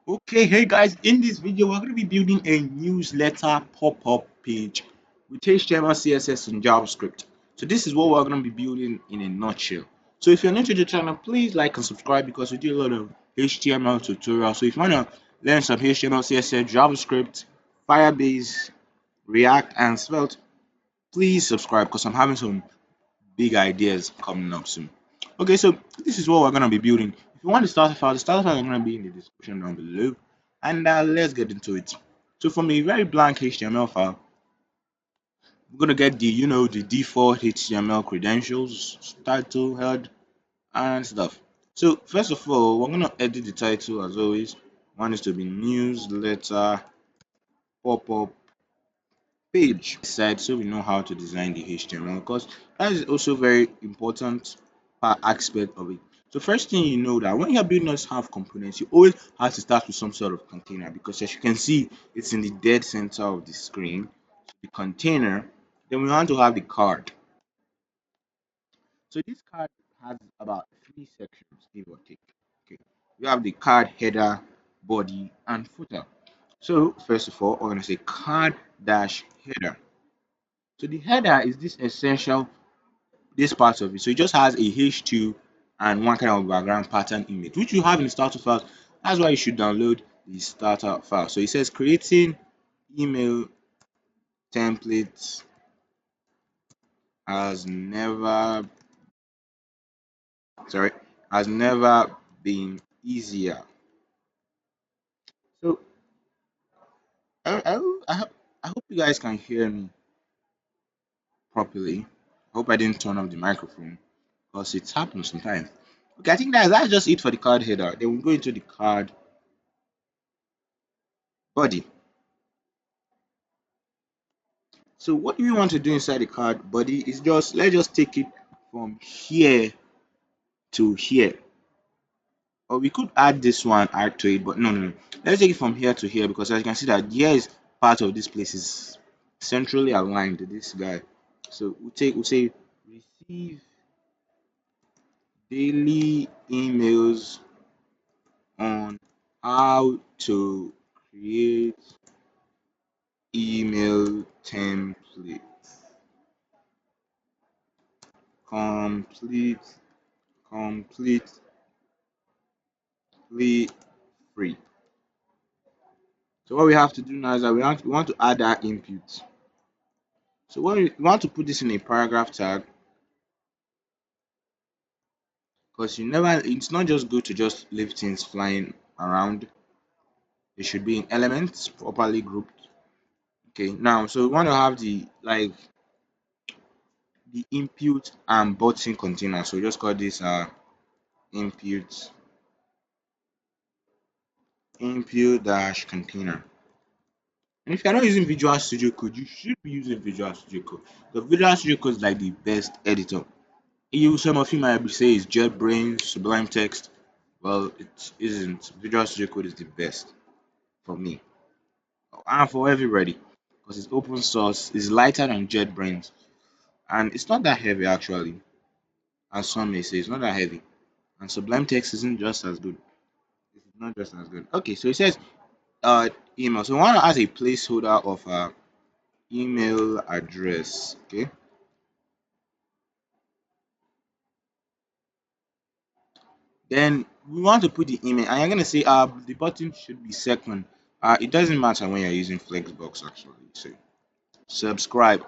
Okay, hey guys, in this video, we're going to be building a newsletter pop-up page with HTML, CSS, and JavaScript. So this is what we're going to be building in a nutshell. So if you're new to the channel, please like and subscribe because we do a lot of HTML tutorials. So if you want to learn some HTML, CSS, JavaScript, Firebase, React, and Svelte, please subscribe because I'm having some big ideas coming up soon. Okay, so this is what we're going to be building. If you want the starter file is going to be in the description down below. And let's get into it. So from a very blank HTML file, we're going to get the default HTML credentials, title, head, and stuff. So first of all, we're going to edit the title as always. One is to be newsletter pop-up page side so we know how to design the HTML because that is also very important aspect of it. So first thing you know that when you're building those half components, you always have to start with some sort of container because as you can see, it's in the dead center of the screen. The container, then we want to have the card. So this card has about three sections, give or take. Okay, you have the card header, body, and footer. So first of all, we're going to say card dash header. So the header is this essential, this part of it. So it just has a H2 and one kind of background pattern image, which you have in the starter file. That's why you should download the starter file. So it says creating email templates has never, sorry, has never been easier. So I hope you guys can hear me properly. I hope I didn't turn off the microphone because it happens sometimes. Okay, I think that's just it for the card header. Then we go into the card body. So what we want to do inside the card body is just let's just take it from here to here. Or we could add this one add to it, but no. Let's take it from here to here because as you can see that here is part of this place is centrally aligned to this guy. So we'll say receive daily emails on how to create email template. Complete completely free. So what we have to do now is that we want to add our input. So when we want to put this in a paragraph tag, because it's not just good to just leave things flying around. It should be in elements properly grouped. Okay, now so we want to have the input and button container. So just call this input dash container. And if you're not using Visual Studio Code, you should be using Visual Studio Code. The Visual Studio Code is like the best editor. Some of you might say it's JetBrains, Sublime Text. Well, it isn't. Visual Studio Code is the best for me and for everybody because it's open source, it's lighter than JetBrains, and it's not that heavy actually, as some may say. It's not that heavy, and Sublime Text isn't just as good. It's not just as good. Okay, so it says email. So we want to add a placeholder of email address. Okay, then we want to put the email, and you're gonna say the button should be second. It doesn't matter when you're using Flexbox actually. So subscribe.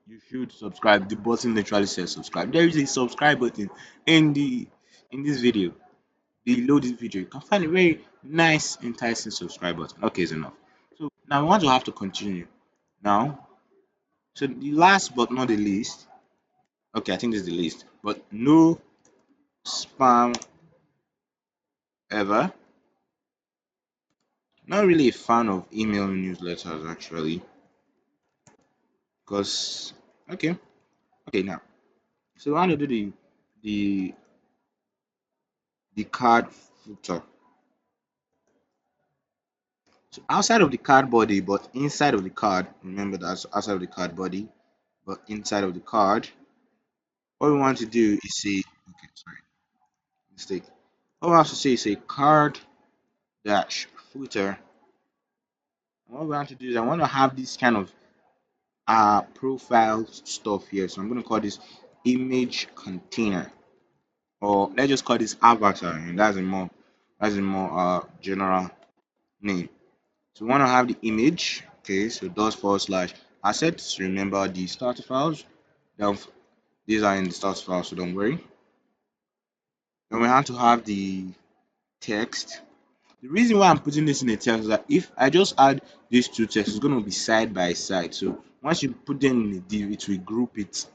You should subscribe. The button literally says subscribe. There is a subscribe button in the in this video. Below this video, you can find a very nice, enticing subscribe button. Okay, it's enough. So now we want to have to continue. Now, so the last but not the least. Okay, I think this is the least, but no spam ever. Not really a fan of email newsletters actually, because okay now. So we want to do the the card footer. So outside of the card body, but inside of the card, remember that's outside of the card body, but inside of the card, what we want to do is say, okay, sorry, mistake. What we have to say is a card dash footer. And what we want to do is I want to have this kind of profile stuff here. So I'm going to call this image container, or let's just call this avatar, and that's a more general name. So we want to have the image. Okay, so $/assets. Remember the starter files. Then these are in the starter file, so don't worry. Then we have to have the text. The reason why I'm putting this in a text is that if I just add these two texts, it's going to be side by side. So once you put them in a div, it will group it.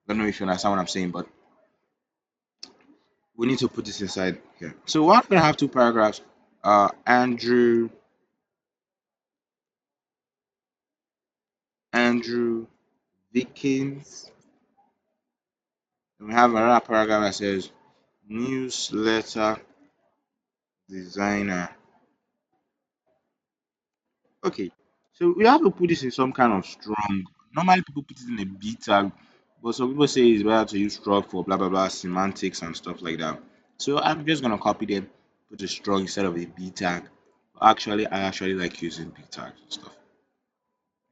I don't know if you understand what I'm saying, but we need to put this inside here. So we're going to have two paragraphs. Andrew Vickins. And we have another paragraph that says newsletter designer. Okay, so we have to put this in some kind of strong. Normally, people put it in a B tag, but some people say it's better to use strong for blah blah blah semantics and stuff like that. So I'm just gonna copy them, put a strong instead of a B tag. Actually, I actually like using B tags and stuff.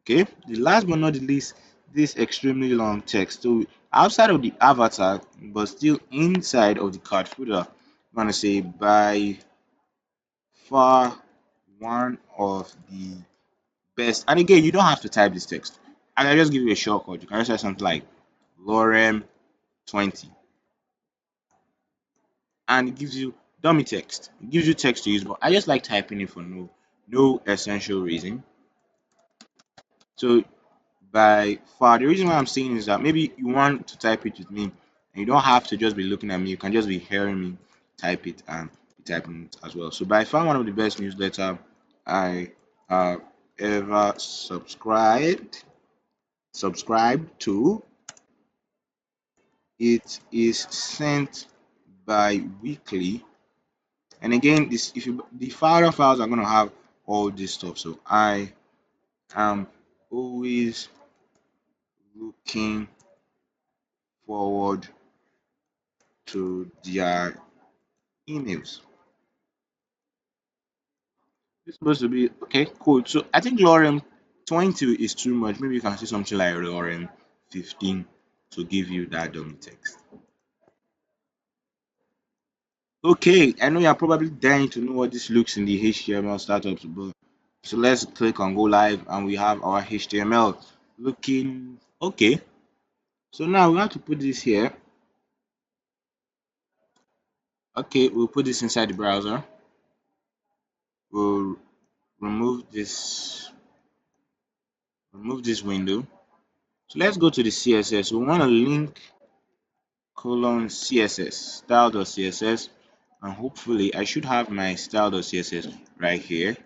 Okay, the last but not the least, this extremely long text. So outside of the avatar, but still inside of the card footer, I'm gonna say by far one of the best. And again, you don't have to type this text. I can just give you a shortcut. You can just say something like lorem 20, and it gives you dummy text. It gives you text to use, but I just like typing it for no essential reason. So by far, the reason why I'm saying is that maybe you want to type it with me, and you don't have to just be looking at me. You can just be hearing me type it and be typing it as well. So by far, one of the best newsletter I ever subscribed to. It is sent bi-weekly, and again, this if you the file files are going to have all this stuff. So I am always looking forward to their emails. It's supposed to be okay, cool. So I think lorem 20 is too much. Maybe you can see something like lorem 15 to give you that dummy text. Okay, I know you're probably dying to know what this looks in the HTML startups, but so let's click on go live, and we have our HTML looking okay. So now we have to put this here. Okay, we'll put this inside the browser. We'll remove this window. So let's go to the CSS. We want to link :CSS style.css, and hopefully I should have my style.css right here.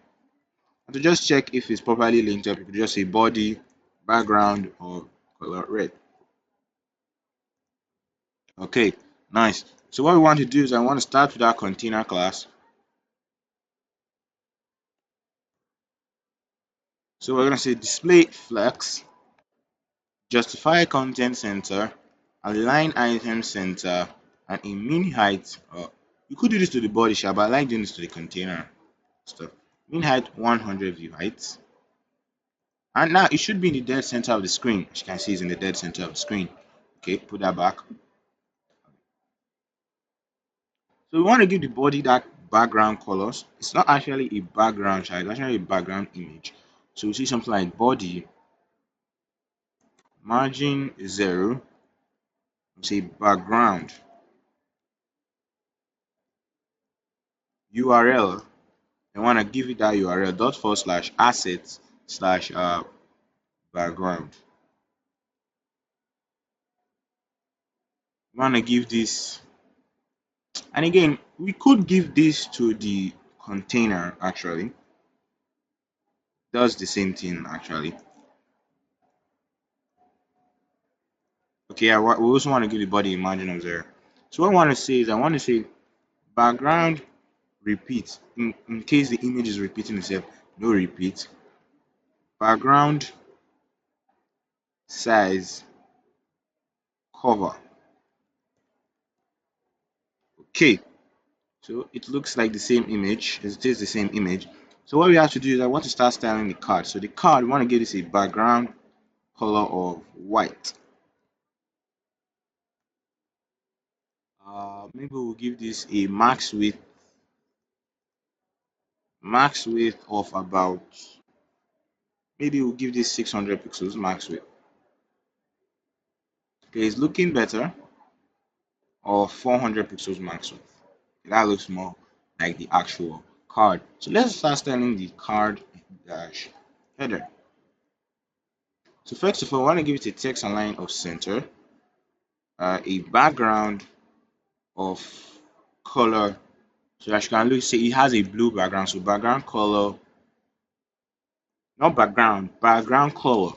And to just check if it's properly linked up, you could just say body, background, or color red. Okay, nice. So what we want to do is I want to start with our container class. So we're going to say display flex, justify content center, align item center, and a min height. You could do this to the body shape, but I like doing this to the container stuff. Min height 100 view height. And now it should be in the dead center of the screen. As you can see, it's in the dead center of the screen. Okay, put that back. So we want to give the body that background colors. It's not actually a background child, it's actually a background image. So we see something like body margin 0, we say background URL. I want to give it that URL ./assets/ background. We want to give this, and again, we could give this to the container actually. Does the same thing actually. Okay, we also want to give the body a margin of 0. So what I want to say is I want to say background repeat in case the image is repeating itself, no repeat. Background size cover. Okay, So it looks like the same image. It is the same image. So what we have to do is I want to start styling the card. So the card, we want to give this a background color of white. Maybe we'll give this a max width of about, maybe we'll give this 600 pixels max width. Okay, it's looking better. Or 400 pixels max width. That looks more like the actual card. So let's start styling the card dash header. So first of all, I want to give it a text align of center, a background of color. So as you can look, see it has a blue background. So background color, not background color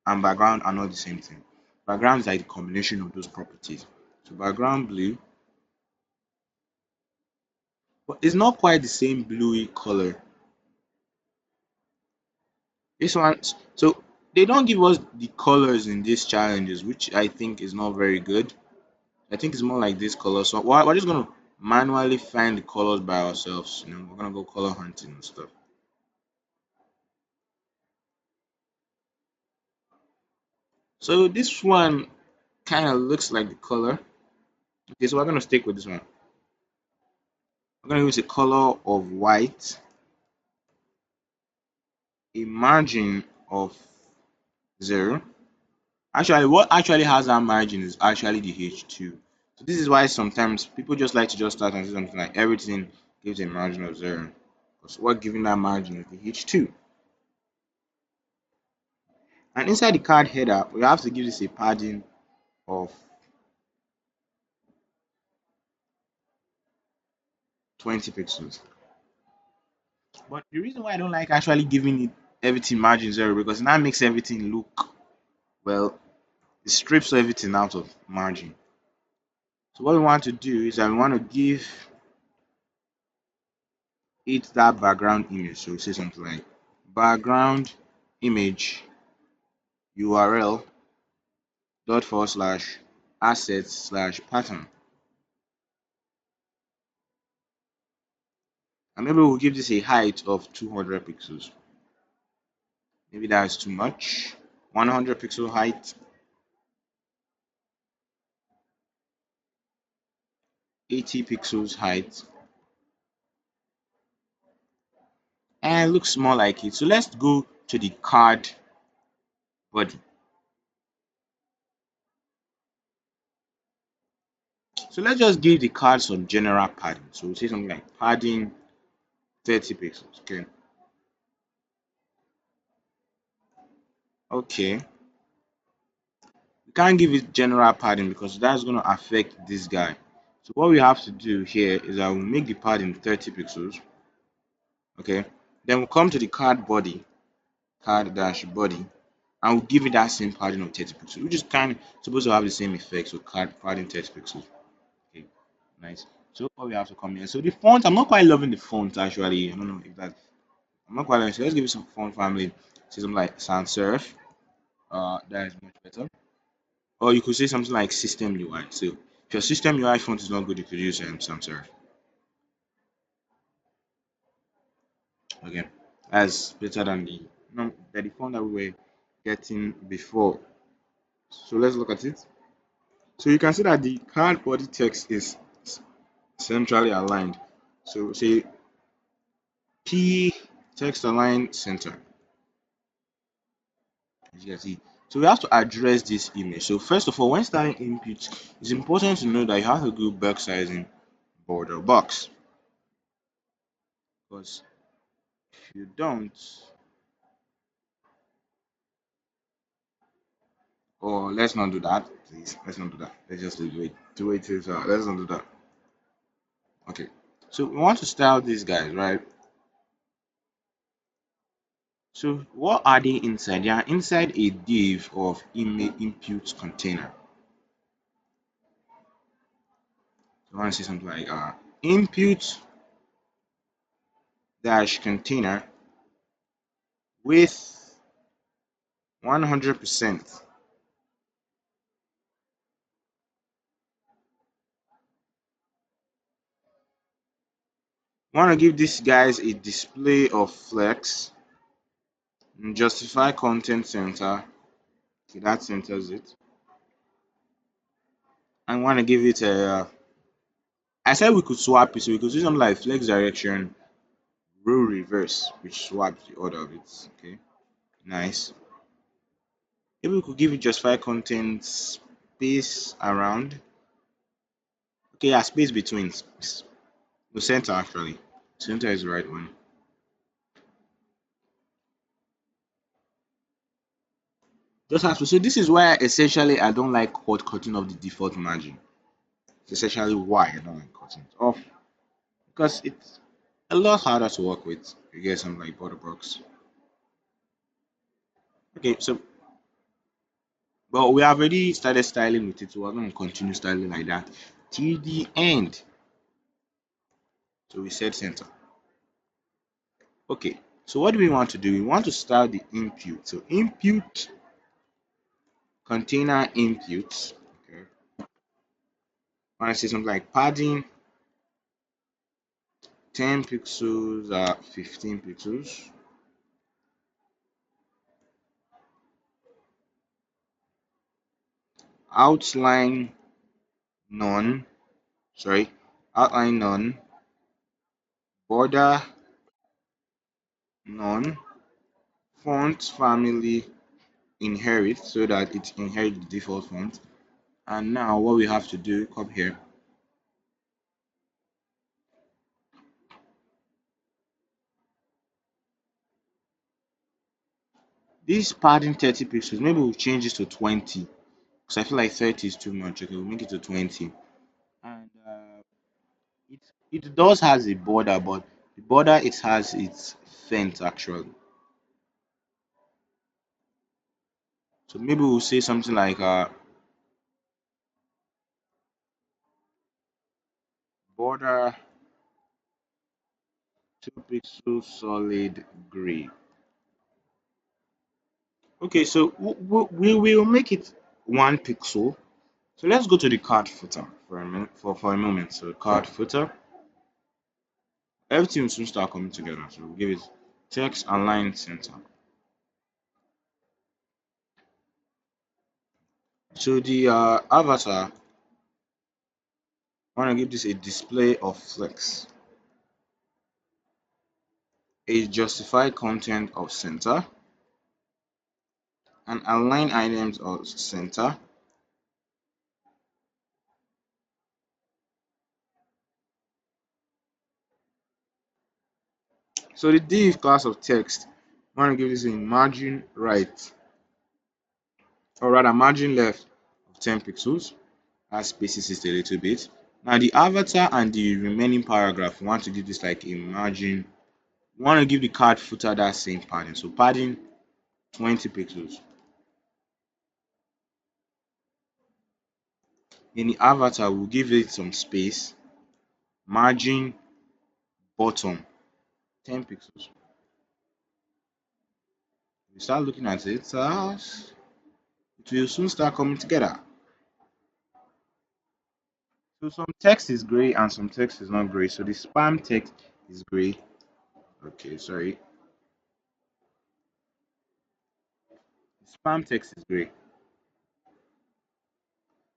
and background are not the same thing. Background is like the combination of those properties. So background blue, but it's not quite the same bluey color. This one, so they don't give us the colors in these challenges, which I think is not very good. I think it's more like this color. So we're just gonna manually find the colors by ourselves. We're gonna go color hunting and stuff. So this one kind of looks like the color. Okay, so we're gonna stick with this one. We're gonna use a color of white, a margin of 0. Actually, what actually has that margin is actually the H2. So this is why sometimes people just like to just start and say something like everything gives a margin of 0. Because what giving that margin is the H2. And inside the card header, we have to give this a padding of 20 pixels. But the reason why I don't like actually giving it everything margin 0 because that makes everything look, well, it strips everything out of margin. So what we want to do is that we want to give it that background image. So we say something like background image URL dot forward slash assets slash pattern. And maybe we'll give this a height of 200 pixels. Maybe that's too much. 100 pixel height, 80 pixels height, and it looks more like it. So let's go to the card body. So let's just give the card some general padding. So we'll say something like padding 30 pixels. Okay. Okay. We can't give it general padding because that's going to affect this guy. So what we have to do here is I will make the padding 30 pixels. Okay. Then we'll come to the card body, card dash body, and we'll give it that same padding of 30 pixels, which is kind of supposed to have the same effect. So card padding 30 pixels. Okay. Nice. So what we have to come here. So the font, I'm not quite loving the font actually. I don't know if that I'm not quite loving. So let's give it some font family. Say something like sans serif. That is much better. Or you could say something like system UI. So if your system UI font is not good, you could use sans serif. Okay, that's better than the no the font that we were getting before. So let's look at it. So you can see that the card body text is centrally aligned. So say P text align center. As you can see. So we have to address this image. So first of all, when starting input, it's important to know that you have to do box sizing border box. Because if you don't, or let's not do that, please. Let's not do that. Let's just do it. Do it. Let's not do that. Okay. So we want to style these guys, right? So what are they inside? They are inside a div of image input container. So I want to say something like input dash container with 100% Want to give these guys a display of flex and justify content center. Okay, that centers it. I want to give it a. I said we could swap it, so we could do something like flex direction, row reverse, which swaps the order of it. Okay, nice. Maybe we could give it justify content space around. Okay, yeah, space between. The center actually. Center is the right one. Just have to. So this is why essentially I don't like cutting off the default margin. It's essentially why I don't like cutting it off because it's a lot harder to work with. You get something like border box. Okay, so but we have already started styling with it, so we're going to continue styling like that till the end. So we set center. Okay, so what do we want to do? We want to style the input. So input container input. Okay, I want to say something like padding 10 pixels, 15 pixels. Outline none, sorry, outline none, border none, font family inherit so that it inherits the default font. And now what we have to do, come here. This padding 30 pixels, maybe we'll change this to 20 because I feel like 30 is too much. Okay, we'll make it to 20. And it it does has a border, but the border it has its font actually. So maybe we'll say something like border 2 pixels solid gray. Okay, so we will make it 1 pixel. So let's go to the card footer for a minute, for a moment. So card footer, everything will soon start coming together. So we'll give it text align center. So the avatar, I want to give this a display of flex, a justify content of center, and align items of center. So the div class of text, I want to give this a margin right, or rather margin left of 10 pixels. As spaces it a little bit. Now the avatar and the remaining paragraph, we want to give this like a margin. We want to give the card footer that same padding. So padding 20 pixels. In the avatar, we'll give it some space. Margin bottom 10 pixels. We start looking at it, it will soon start coming together. So some text is gray and some text is not gray. So the spam text is gray. Okay, sorry. The spam text is gray.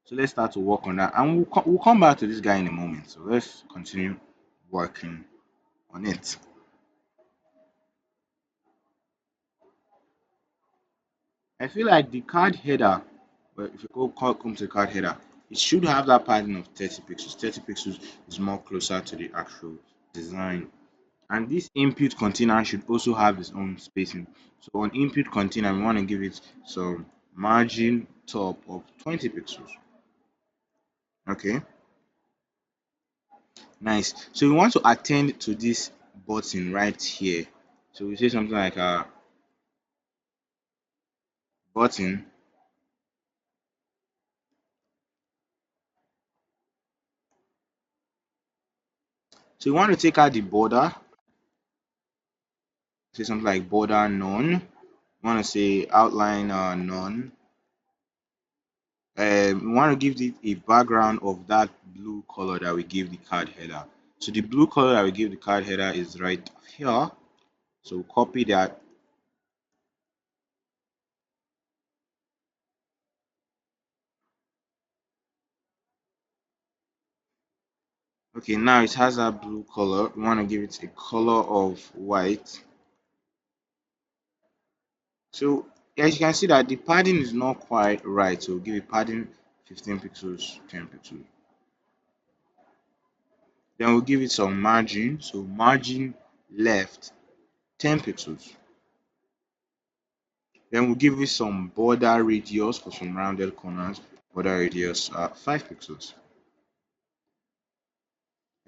So let's start to work on that, and we'll come back to this guy in a moment. So let's continue working on it. I feel like the card header, well, if you come to the card header, it should have that padding of 30 pixels. 30 pixels is more closer to the actual design. And this input container should also have its own spacing. So on input container, we want to give it some margin top of 20 pixels. Okay, nice. So we want to attend to this button right here. So we say something like a button. So you want to take out the border, say something like border none. You want to say outline none. We want to give it a background of that blue color that we give the card header. So the blue color I will give the card header is right here. So copy that. Okay, now it has that blue color. We want to give it a color of white. So as you can see that the padding is not quite right. So we'll give it padding 15 pixels, 10 pixels. Then we'll give it some margin. So margin left 10 pixels. Then we'll give it some border radius for some rounded corners. Border radius 5 pixels.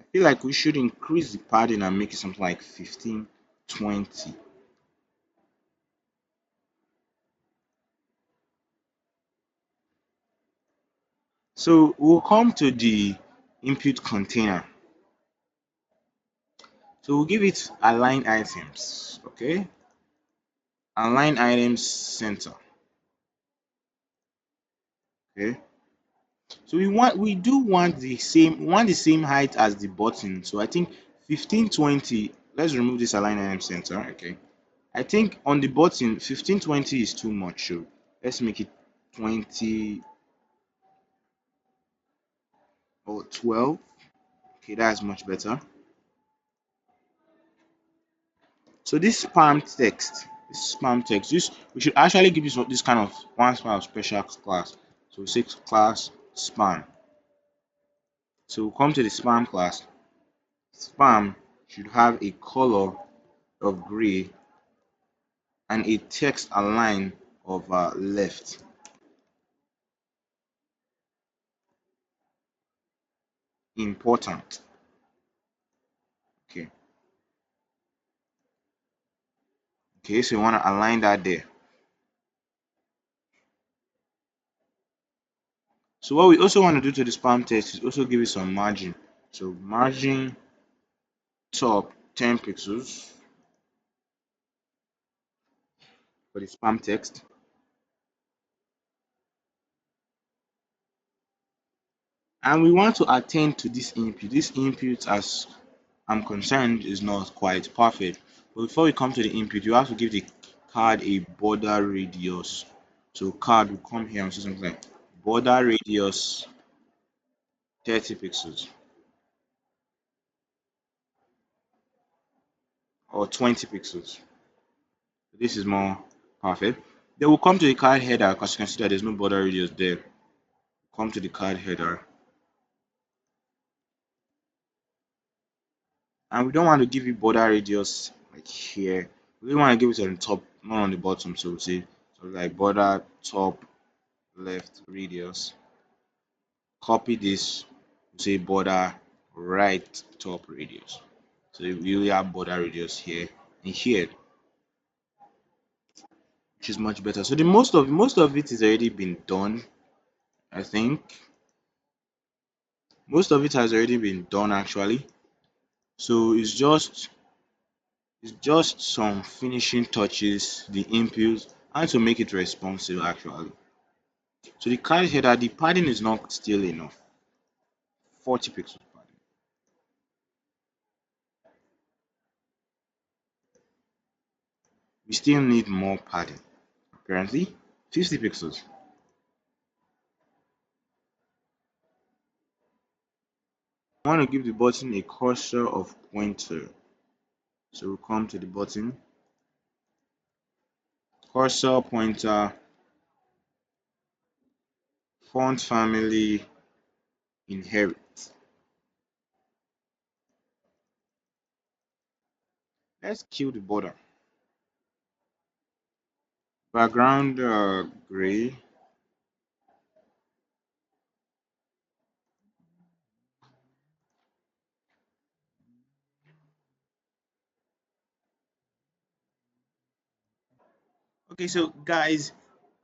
I feel like we should increase the padding and make it something like 15, 20. So we'll come to the input container. So we'll give it align items. Okay, align items center. Okay, so we do want the same height as the button. So I think 15, 20. Let's remove this align item center. Okay, I think on the button 15, 20 is too much. So let's make it 20 or 12. Okay, that's much better. So this we should actually give this kind of one file special class. So say class spam. So we'll come to the spam class. Spam should have a color of gray and a text align of left. Important. Okay. Okay, so you want to align that there. So what we also want to do to the spam text is also give it some margin. So margin top 10 pixels for the spam text. And we want to attend to this input. This input, as I'm concerned, is not quite perfect. But before we come to the input, you have to give the card a border radius. So card will come here and say something like border radius 30 pixels or 20 pixels. This is more perfect. Then we'll come to the card header because you can see that there's no border radius there. Come to the card header. And we don't want to give it border radius like here. We really want to give it on the top, not on the bottom. So we'll say so like border top left radius. Copy this, we'll say border right top radius. So we will have border radius here and here, which is much better. So the most of it is already been done. I think most of it has already been done actually. So it's just some finishing touches, the inputs, and to make it responsive actually. So the card header, the padding is not still enough. 40 pixels padding. We still need more padding. Apparently, 50 pixels. I want to give the button a cursor of pointer. So we'll come to the button, cursor pointer, font family, inherit. Let's kill the border. Background gray. Okay, so guys,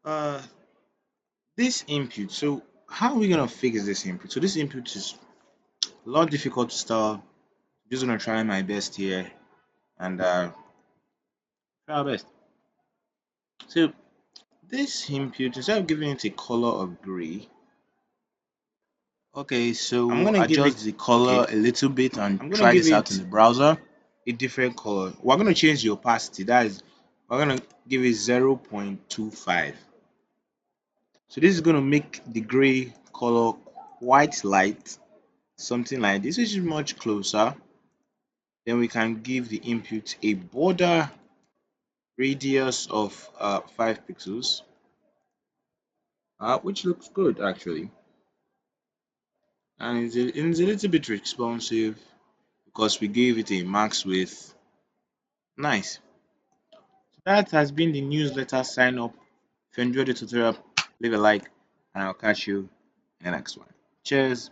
uh, this input. So how are we gonna fix this input? So this input is a lot difficult to start. Just gonna try my best here and try our best. So this input, instead of giving it a color of gray, Okay, I'm so gonna give it adjust the color okay. a little bit and I'm gonna try give this out in it the browser. a different color. We're gonna change the opacity. That is, we're gonna give it 0.25. So this is gonna make the gray color quite light, something like this, which is much closer. Then we can give the input a border radius of 5 pixels, which looks good actually, and it's a little bit responsive because we gave it a max width. Nice. That has been the newsletter sign up. If you enjoyed the tutorial, leave a like, and I'll catch you in the next one. Cheers.